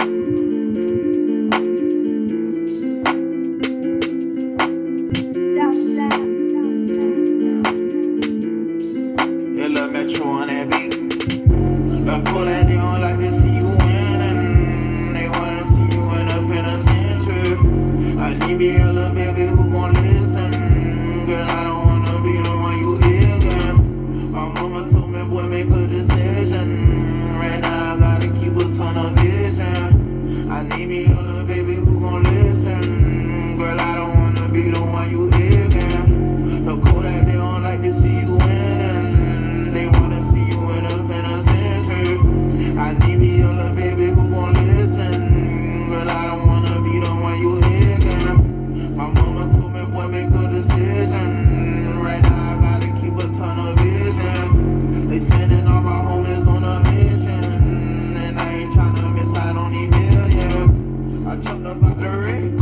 Yeah, love Metro on that beat. I pull that they don't like to see you winning. They wanna see you in a penitentiary. I need me a little baby who gon' listen. Girl, I don't wanna be the one you ignorant. My mama told me, boy, make a decision. Right now I gotta keep a ton of vision. I need me a little baby who gon' listen. Girl, I don't wanna be the one you ignorant. The code that they don't like to see you winning. They wanna see you in a penitentiary. I need me a little baby who gon' listen. Girl, I don't wanna be the one you ignorant. My mama told me, boy, make a decision. Right now I gotta keep a ton of vision. They sending all my homies on a mission. And I ain't tryna miss out on these millions. I jumped up out the rig.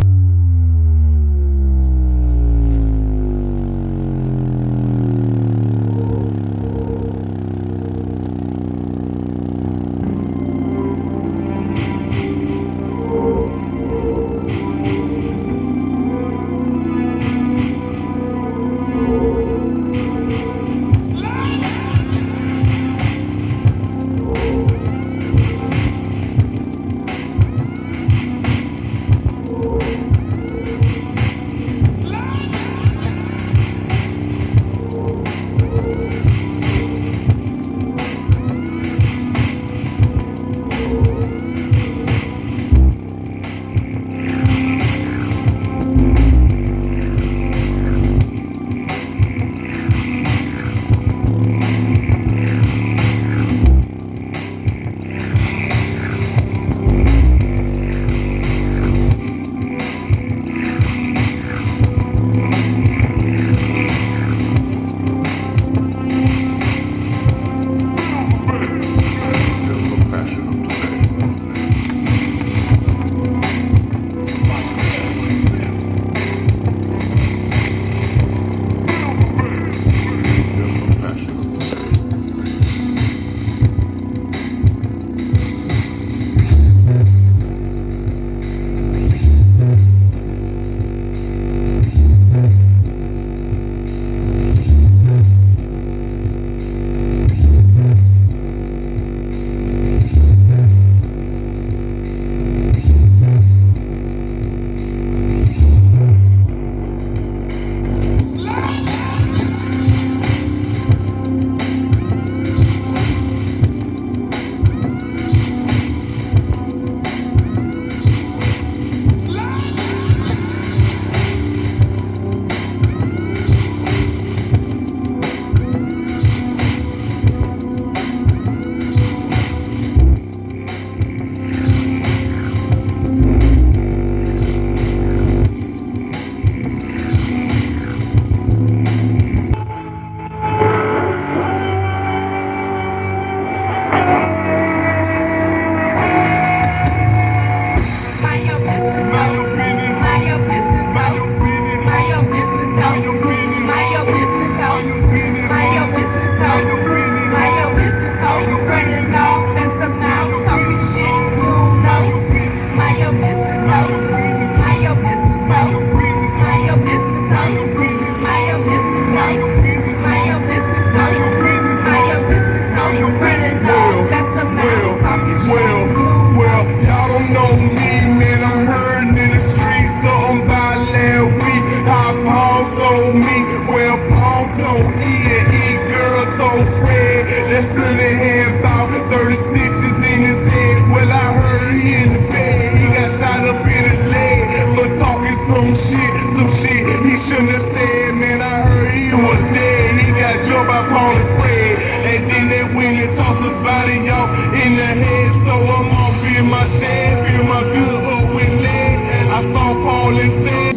That's in the hand, about 30 stitches in his head. Well, I heard he in the bed. He got shot up in the leg for talking some shit he shouldn't have said. Man, I heard he was dead. He got jumped by Paul and Fred. And then they went and tossed his body off in the head. So I'm gonna build my shed, build my good up with lead. I saw Paul and said.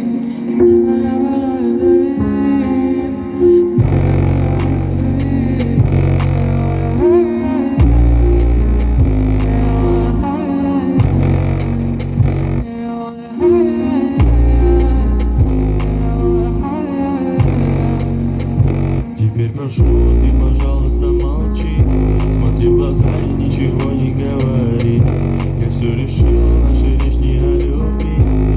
Теперь прошу, ты, пожалуйста, молчи. Смотри в глаза и ничего не говори. Я все решил. наши лишние любви.